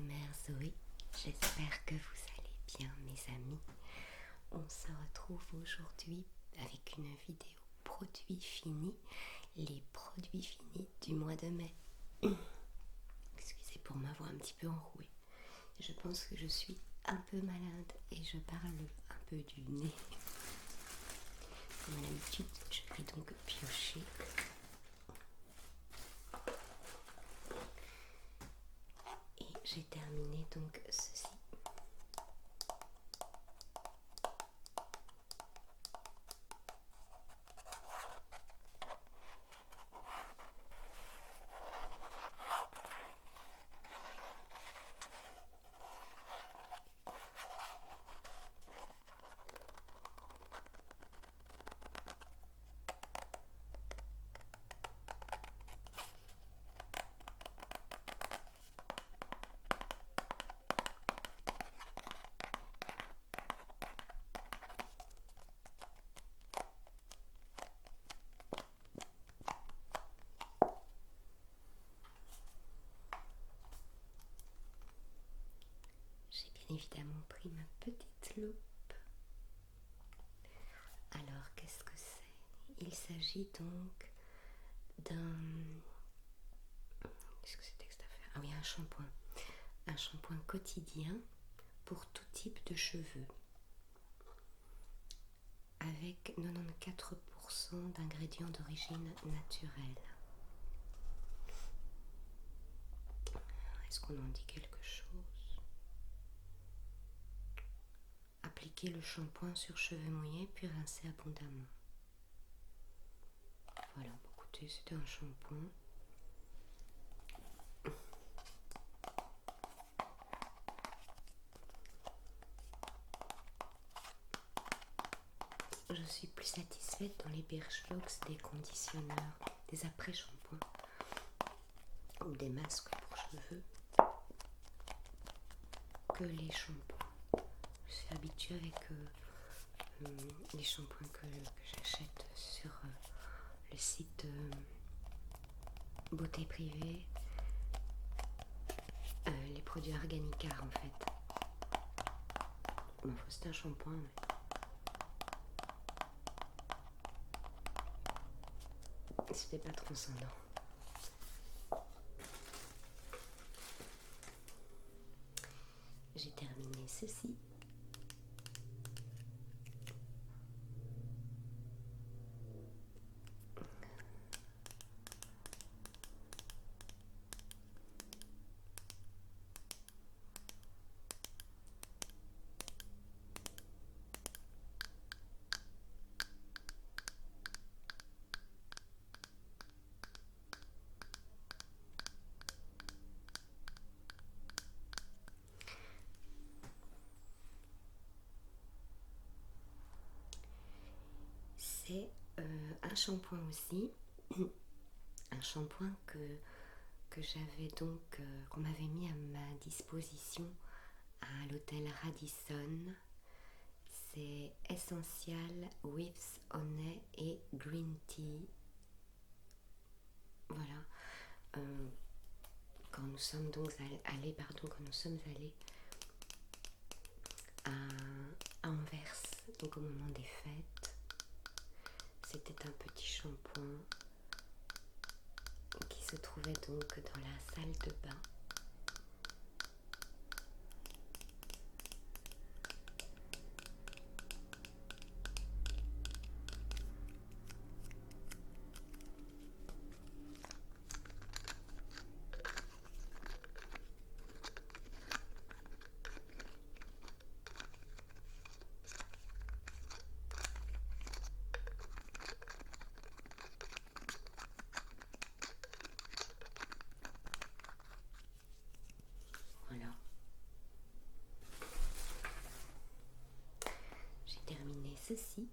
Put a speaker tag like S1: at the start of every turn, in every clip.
S1: ASMR Zoé, j'espère que vous allez bien mes amis. On se retrouve aujourd'hui avec une vidéo produits finis, les produits finis du mois de mai. Excusez pour ma voix un petit peu enrouée. Je pense que je suis un peu malade et je parle un peu du nez. Comme à l'habitude, je vais donc piocher. Et j'ai terminé donc ceci. J'ai bien évidemment pris ma petite loupe. Alors, qu'est-ce que c'est? Il s'agit donc d'un... Qu'est-ce que c'était que cette affaire? Ah oui, un shampoing. Un shampoing quotidien pour tout type de cheveux. Avec 94% d'ingrédients d'origine naturelle. Est-ce qu'on en dit quelque chose? Appliquez le shampoing sur cheveux mouillés puis rincez abondamment. Voilà, écoutez, c'était un shampoing. Je suis plus satisfaite dans les Birchbox des conditionneurs, des après-shampoings ou des masques pour cheveux que les shampoings. Je suis habituée avec les shampoings que j'achète sur le site Beauté Privée, les produits Organicar en fait. Bon, c'est un shampoing, mais... C'était pas transcendant. J'ai terminé ceci. C'est un shampoing aussi, un shampoing que j'avais donc, qu'on m'avait mis à ma disposition à l'hôtel Radisson. C'est Essential with Honey et Green Tea. Voilà. Quand nous sommes donc allés à Anvers, donc au moment des fêtes, c'était un petit shampoing qui se trouvait donc dans la salle de bain. Voilà. J'ai terminé ceci.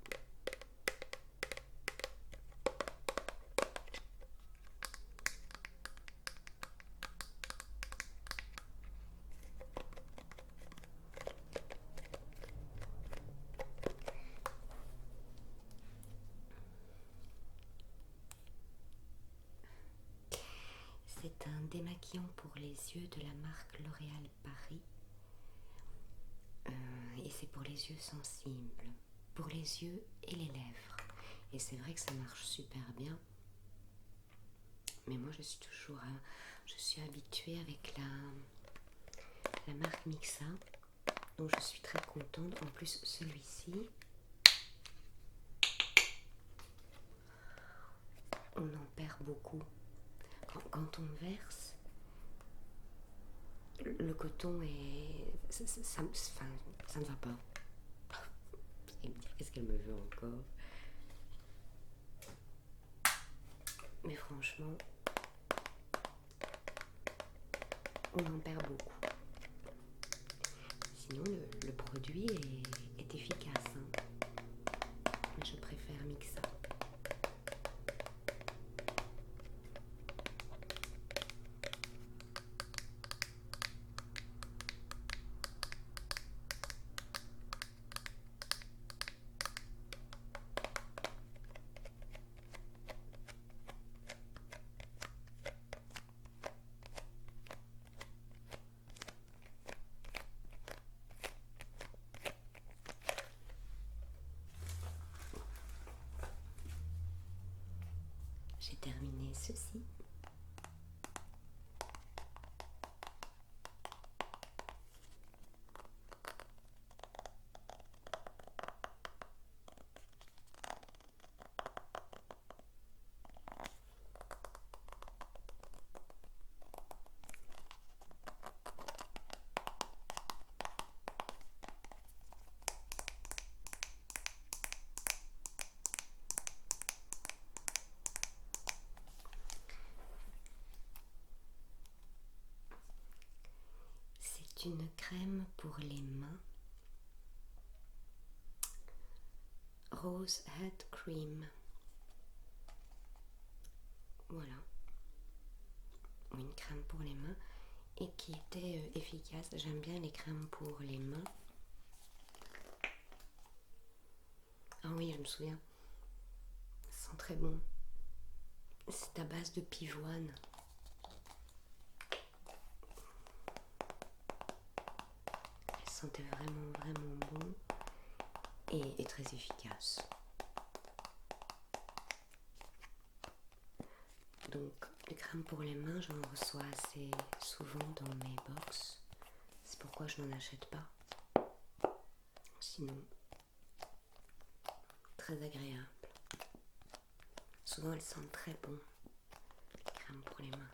S1: C'est un démaquillant pour les yeux de la marque L'Oréal Paris. Et c'est pour les yeux sensibles, pour les yeux et les lèvres. Et c'est vrai que ça marche super bien. Mais moi je suis habituée avec la marque Mixa. Donc je suis très contente. En plus celui-ci, on en perd beaucoup. Quand on verse, le coton est... ça ne va pas. Vous allez me dire qu'est-ce qu'elle me veut encore. Mais franchement, on en perd beaucoup. Sinon, le produit est efficace. Mais je préfère Mixa. J'ai terminé ceci. C'est une crème pour les mains. Rose Head Cream. Voilà. Une crème pour les mains et qui était efficace. J'aime bien les crèmes pour les mains. Ah oui, je me souviens. Ça sent très bon. C'est à base de pivoine. Elle sentait vraiment bon et très efficace. Donc, les crèmes pour les mains, j'en reçois assez souvent dans mes box. C'est pourquoi je n'en achète pas. Sinon, très agréable. Souvent, elles sentent très bon, les crèmes pour les mains.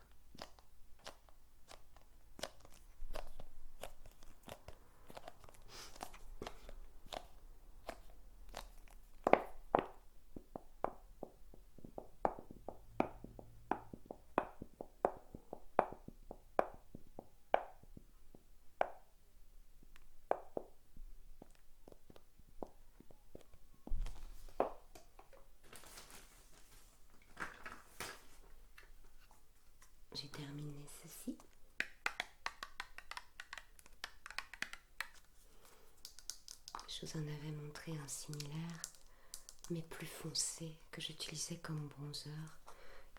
S1: J'ai terminé ceci. Je vous en avais montré un similaire, mais plus foncé, que j'utilisais comme bronzer.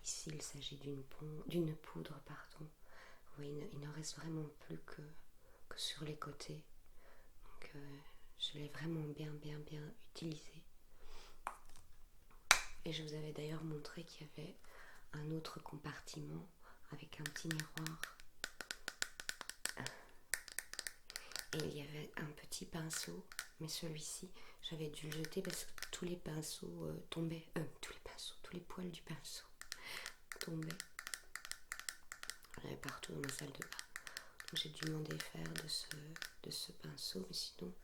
S1: Ici, il s'agit d'une poudre, pardon. Oui, il ne reste vraiment plus que sur les côtés. Donc, je l'ai vraiment bien utilisé. Et je vous avais d'ailleurs montré qu'il y avait un autre compartiment avec un petit miroir. Et il y avait un petit pinceau, mais celui-ci, j'avais dû le jeter parce que tous les pinceaux tombaient. Tous les poils du pinceau tombaient. J'en avais partout dans ma salle de bain. Donc j'ai dû m'en défaire de ce pinceau, mais sinon,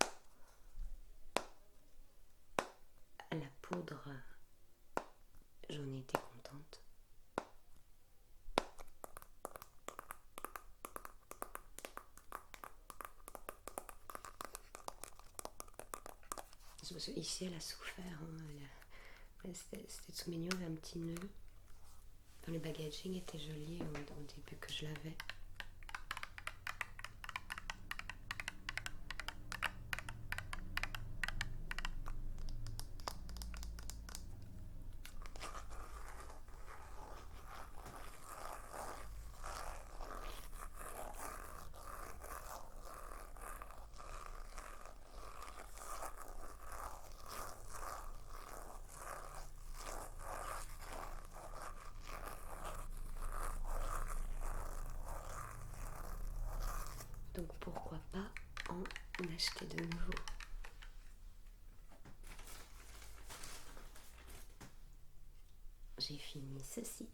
S1: la poudre, j'en ai été contente. Ici, elle a souffert. C'était sous mignon, il y avait un petit nœud. Enfin, le packaging était joli au début que je l'avais. acheter de nouveau. J'ai fini ceci.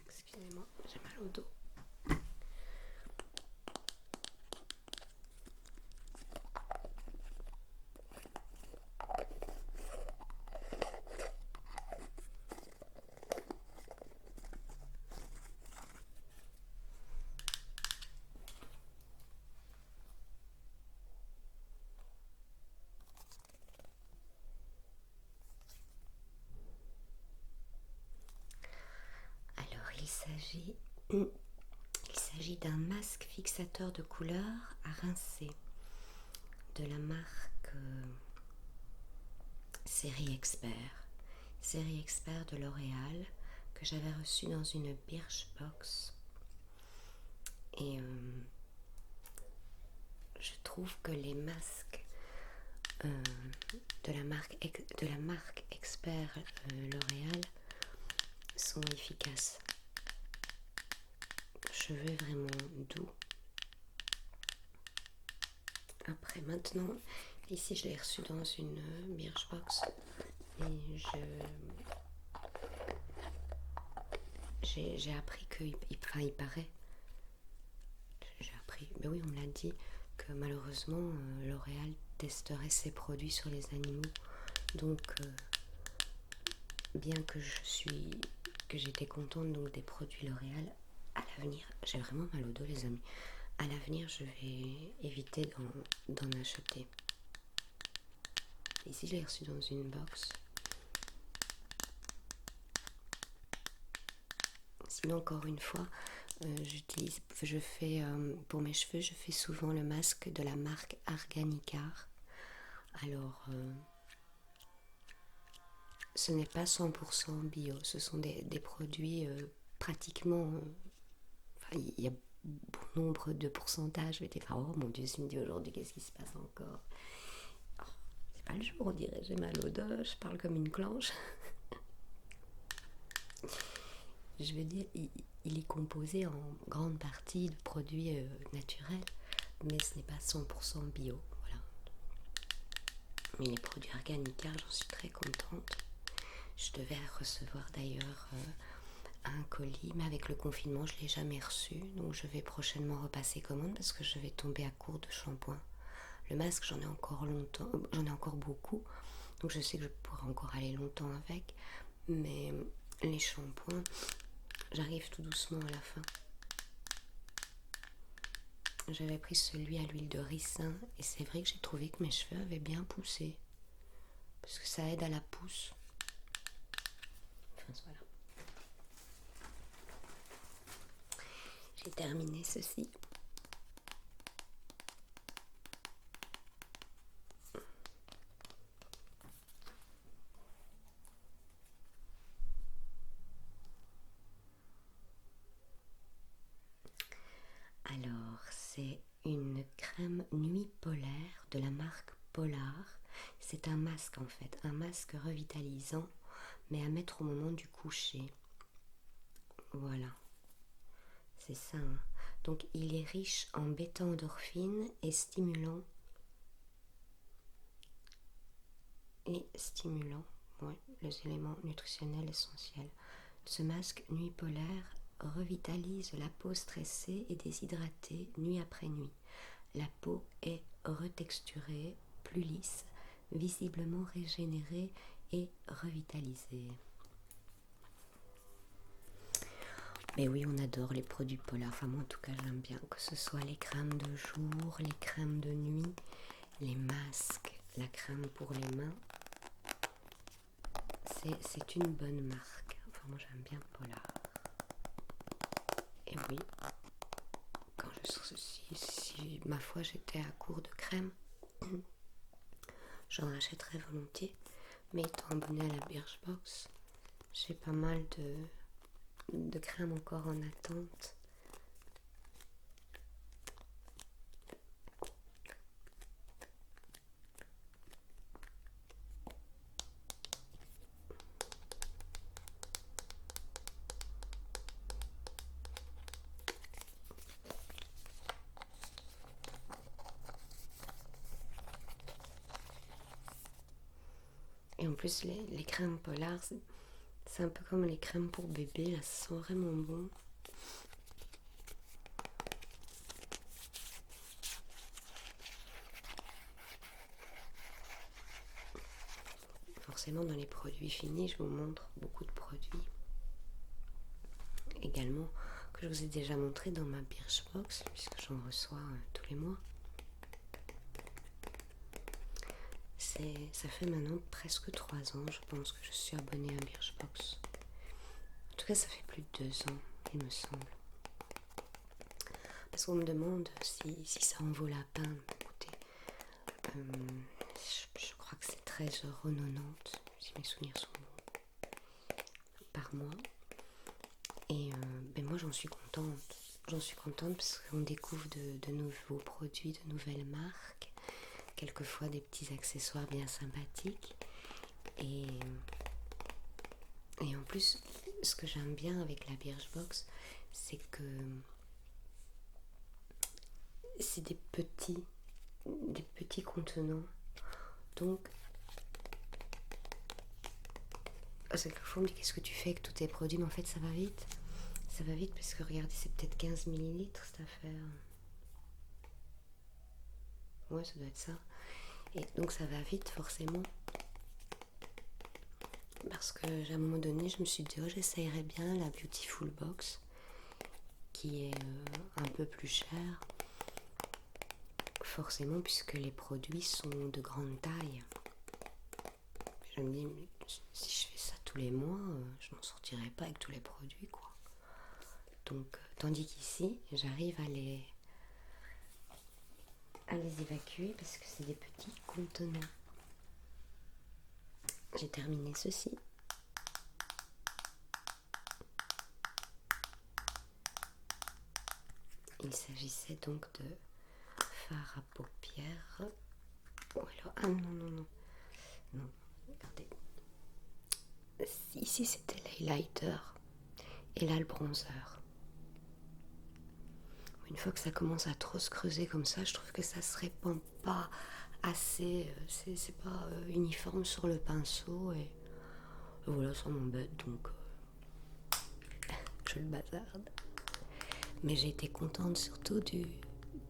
S1: Excusez-moi, j'ai mal au dos. Alors, il s'agit d'un masque fixateur de couleur à rincer de la marque Série Expert. Série Expert de L'Oréal que j'avais reçu dans une Birchbox. Et je trouve que les masques de la marque Expert L'Oréal sont efficaces. Cheveux vraiment doux. Après, maintenant, ici je l'ai reçu dans une Birchbox et j'ai appris il paraît, ben oui, on me l'a dit, que malheureusement L'Oréal testerait ses produits sur les animaux. Donc, bien que j'étais contente donc des produits L'Oréal, à l'avenir, j'ai vraiment mal au dos les amis. À l'avenir, je vais éviter d'en acheter. Ici, je l'ai reçu dans une box. Sinon, encore une fois, pour mes cheveux, je fais souvent le masque de la marque Arganicar. Alors, ce n'est pas 100% bio, ce sont des produits pratiquement... il y a bon nombre de pourcentages. Je m'étais dit, oh mon Dieu, Cindy, aujourd'hui, qu'est-ce qui se passe encore? Oh, c'est pas le jour, on dirait, j'ai mal au dos, je parle comme une cloche. Je veux dire, il est composé en grande partie de produits naturels, mais ce n'est pas 100% bio. Voilà. Mais les produits Arganicar, j'en suis très contente. Je devais recevoir d'ailleurs un colis, mais avec le confinement, je ne l'ai jamais reçu. Donc je vais prochainement repasser commande parce que je vais tomber à court de shampoing. Le masque, j'en ai encore beaucoup. Donc je sais que je pourrais encore aller longtemps avec. Mais les shampoings, j'arrive tout doucement à la fin. J'avais pris celui à l'huile de ricin et c'est vrai que j'ai trouvé que mes cheveux avaient bien poussé. Parce que ça aide à la pousse. Enfin, voilà. J'ai terminé ceci. Alors, c'est une crème nuit polaire de la marque Polar. C'est un masque en fait, un masque revitalisant, mais à mettre au moment du coucher. Voilà, c'est ça. Hein. Donc, il est riche en bêta-endorphine et stimulant. Ouais, les éléments nutritionnels essentiels. Ce masque nuit polaire revitalise la peau stressée et déshydratée nuit après nuit. La peau est retexturée, plus lisse, visiblement régénérée et revitalisée. Mais oui, on adore les produits Polar. Enfin, moi en tout cas, j'aime bien que ce soit les crèmes de jour, les crèmes de nuit, les masques, la crème pour les mains. C'est une bonne marque. Enfin, moi j'aime bien Polar. Et oui, quand si ma foi j'étais à court de crème, j'en achèterais volontiers. Mais étant abonnée à la Birchbox, j'ai pas mal de crèmes encore en attente. Et en plus, les crèmes Polar, c'est un peu comme les crèmes pour bébé, là, ça sent vraiment bon. Forcément, dans les produits finis, je vous montre beaucoup de produits. Également, que je vous ai déjà montré dans ma Birchbox, puisque j'en reçois tous les mois. Ça fait maintenant presque 3 ans, je pense, que je suis abonnée à Birchbox. En tout cas, ça fait plus de 2 ans, il me semble. Parce qu'on me demande si ça en vaut la peine. Écoutez, je crois que c'est 13,90 €, si mes souvenirs sont bons, par mois. Et ben moi, j'en suis contente. J'en suis contente parce qu'on découvre de nouveaux produits, de nouvelles marques. Quelquefois des petits accessoires bien sympathiques. Et en plus, ce que j'aime bien avec la Birchbox, c'est que c'est des petits contenants. Donc, quelquefois on me dit qu'est-ce que tu fais avec tous tes produits, mais en fait ça va vite. Ça va vite parce que regardez, c'est peut-être 15 millilitres cette affaire. Ouais, ça doit être ça. Et donc ça va vite forcément. Parce que à un moment donné, je me suis dit, oh, j'essayerais bien la Beautiful Box, qui est un peu plus chère. Forcément, puisque les produits sont de grande taille. Je me dis, mais si je fais ça tous les mois, je n'en sortirai pas avec tous les produits, quoi. Donc, tandis qu'ici, j'arrive à les évacuer parce que c'est des petits contenants. J'ai terminé ceci. Il s'agissait donc de fard à paupières. Oh, alors, ah non, regardez. Ici c'était l'highlighter et là le bronzer. Une fois que ça commence à trop se creuser comme ça, je trouve que ça se répand pas assez, c'est pas uniforme sur le pinceau et voilà, ça m'embête donc je le bazarde. Mais j'ai été contente surtout du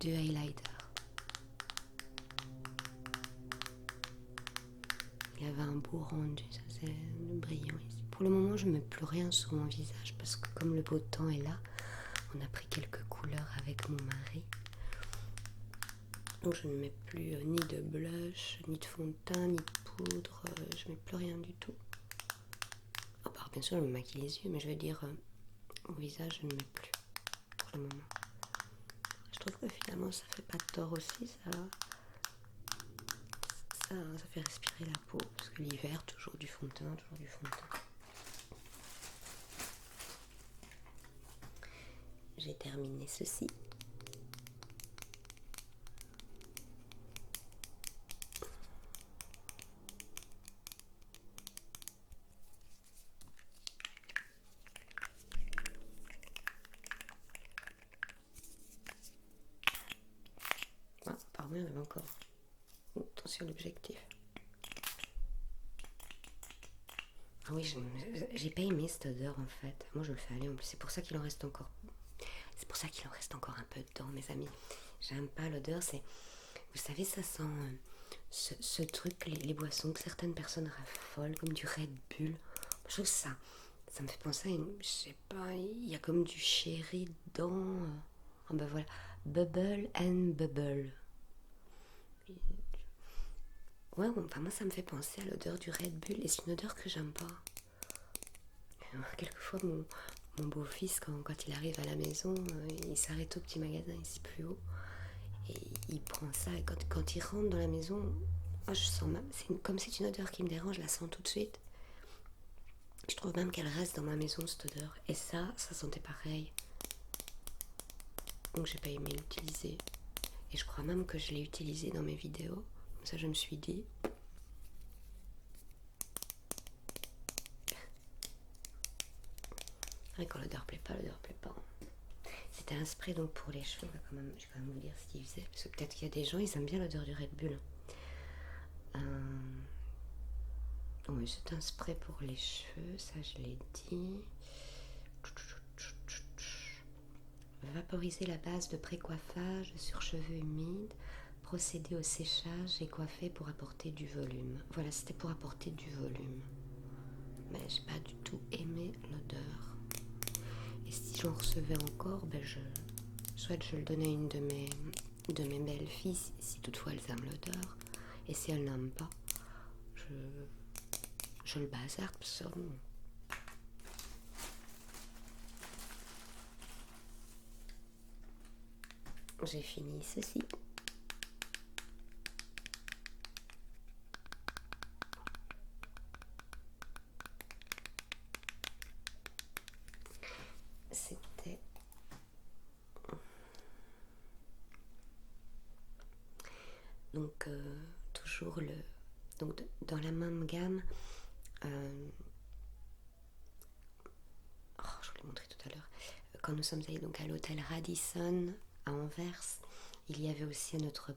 S1: highlighter. Il avait un beau rendu, ça c'est brillant ici. Pour le moment, je ne mets plus rien sur mon visage parce que comme le beau temps est là, on a pris quelques couleurs avec mon mari. Donc je ne mets plus ni de blush, ni de fond de teint, ni de poudre, je ne mets plus rien du tout. À part bien sûr je me maquille les yeux, mais je veux dire au visage je ne mets plus pour le moment. Je trouve que finalement ça fait pas de tort aussi, ça fait respirer la peau, parce que l'hiver toujours du fond de teint, toujours du fond de teint. J'ai terminé ceci. Ah, pardon, il y en avait encore. Attention l'objectif. Ah oui, j'ai pas aimé cette odeur en fait. Moi je le fais aller en plus. C'est pour ça qu'il en reste encore. C'est pour ça qu'il en reste encore un peu dedans, mes amis. J'aime pas l'odeur. C'est, vous savez, ça sent ce truc, les boissons que certaines personnes raffolent, comme du Red Bull. Je trouve ça me fait penser à une, je sais pas, il y a comme du sherry dedans. Ah ben voilà, Bubble and Bubble. Ouais, enfin moi ça me fait penser à l'odeur du Red Bull et c'est une odeur que j'aime pas. Quelquefois mon beau-fils quand il arrive à la maison, il s'arrête au petit magasin ici plus haut et il prend ça et quand il rentre dans la maison, moi je sens même, comme c'est une odeur qui me dérange, je la sens tout de suite. Je trouve même qu'elle reste dans ma maison cette odeur. Et ça sentait pareil. Donc j'ai pas aimé l'utiliser. Et je crois même que je l'ai utilisé dans mes vidéos. Comme ça je me suis dit. Et quand l'odeur plaît pas, l'odeur plaît pas. C'était un spray donc pour les cheveux. Je vais quand même vous dire ce qu'il faisait. Parce que peut-être qu'il y a des gens, ils aiment bien l'odeur du Red Bull. Oui, c'est un spray pour les cheveux, ça je l'ai dit. Vaporiser la base de pré-coiffage sur cheveux humides, procéder au séchage et coiffer pour apporter du volume. Voilà, c'était pour apporter du volume. Mais j'ai pas du tout aimé l'odeur. Et si j'en recevais encore, soit je le donnais à une de mes belles filles, si toutefois elles aiment l'odeur. Et si elles n'aiment pas, je le bazarde parce que j'ai fini ceci. C'était donc toujours donc dans la même gamme. Je vous l'ai montré tout à l'heure. Quand nous sommes allés donc à l'hôtel Radisson à Anvers, il y avait aussi à notre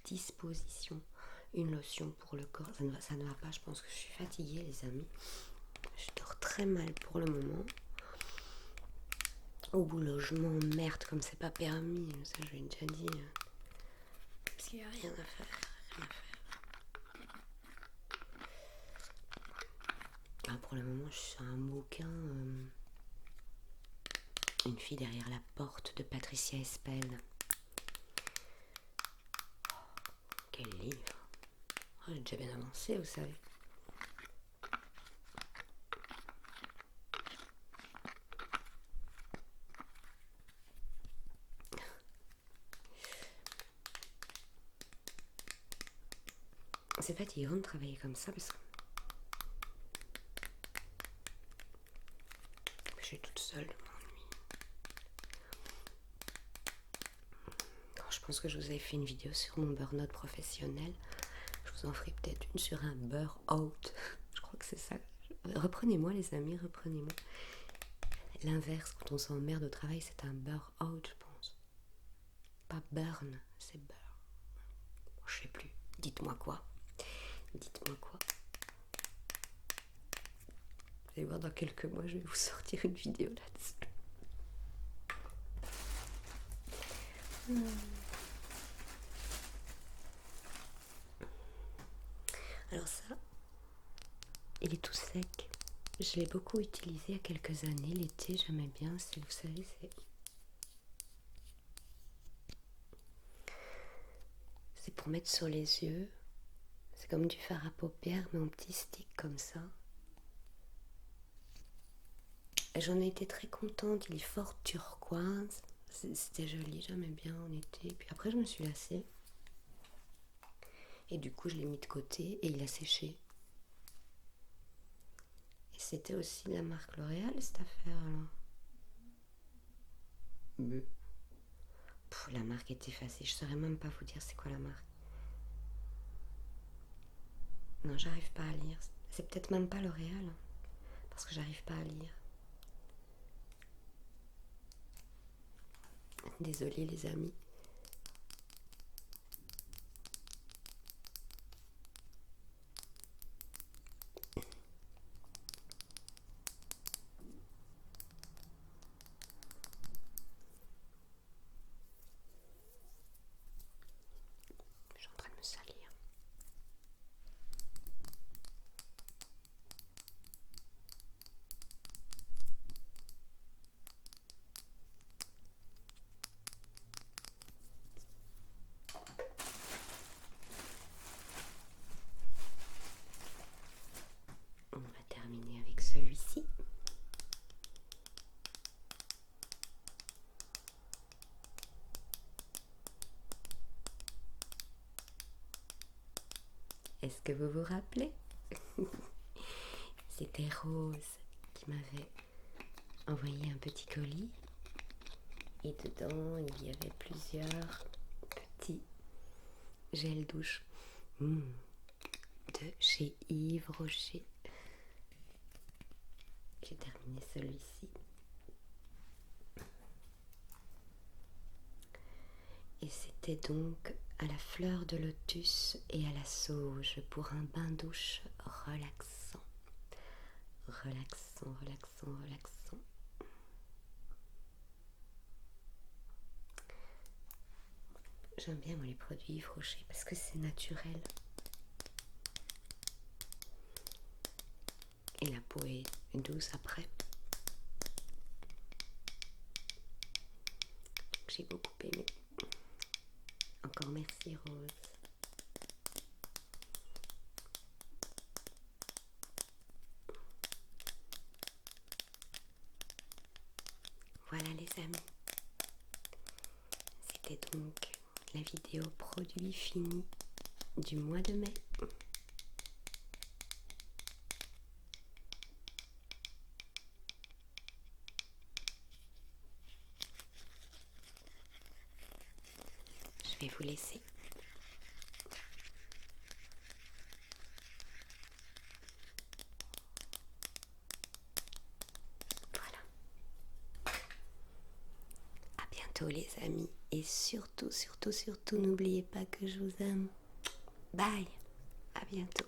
S1: disposition une lotion pour le corps. Ça ne va pas, je pense que je suis fatiguée les amis. Je dors très mal pour le moment. Au boulot, je m'emmerde comme c'est pas permis. Ça, je l'ai déjà dit. Parce qu'il n'y a rien à faire. Pour le moment, je suis sur un bouquin. Une fille derrière la porte de Patricia Espel. Quel livre! J'ai déjà bien avancé, vous savez. C'est fatigant de travailler comme ça parce que je suis toute seule de mon nuit. Je pense que je vous avais fait une vidéo sur mon burn-out professionnel. Je vous en ferai peut-être une sur un burn-out. Je crois que c'est ça. Reprenez-moi les amis, reprenez-moi. L'inverse, quand on s'emmerde au travail, c'est un burn-out, je pense. Pas burn, c'est burn. Je sais plus. Dites-moi quoi. Dites-moi quoi. Vous allez voir, dans quelques mois, je vais vous sortir une vidéo là-dessus. Alors ça, il est tout sec. Je l'ai beaucoup utilisé il y a quelques années. L'été, j'aimais bien. Si vous savez, c'est pour mettre sur les yeux. C'est comme du fard à paupières, mais en petit stick comme ça. Et j'en ai été très contente. Il est fort turquoise. C'était joli, j'aimais bien en été. Puis après, je me suis lassée. Et du coup, je l'ai mis de côté et il a séché. Et c'était aussi de la marque L'Oréal, cette affaire, alors. La marque est effacée. Je saurais même pas vous dire c'est quoi la marque. Non, j'arrive pas à lire. C'est peut-être même pas L'Oréal. Parce que j'arrive pas à lire. Désolée les amis. Je suis en train de me salir. Est-ce que vous vous rappelez? C'était Rose qui m'avait envoyé un petit colis et dedans il y avait plusieurs petits gels douche de chez Yves Rocher. J'ai terminé celui-ci. Et c'était donc à la fleur de lotus et à la sauge pour un bain douche relaxant. Relaxant, relaxant, relaxant. J'aime bien moi les produits Yves Rocher parce que c'est naturel. Et la peau est douce après. J'ai beaucoup aimé. Encore merci Rose. Voilà les amis. C'était donc la vidéo produit fini du mois de mai. Je vais vous laisser. Voilà. À bientôt les amis. Et surtout, surtout, surtout, n'oubliez pas que je vous aime. Bye. À bientôt.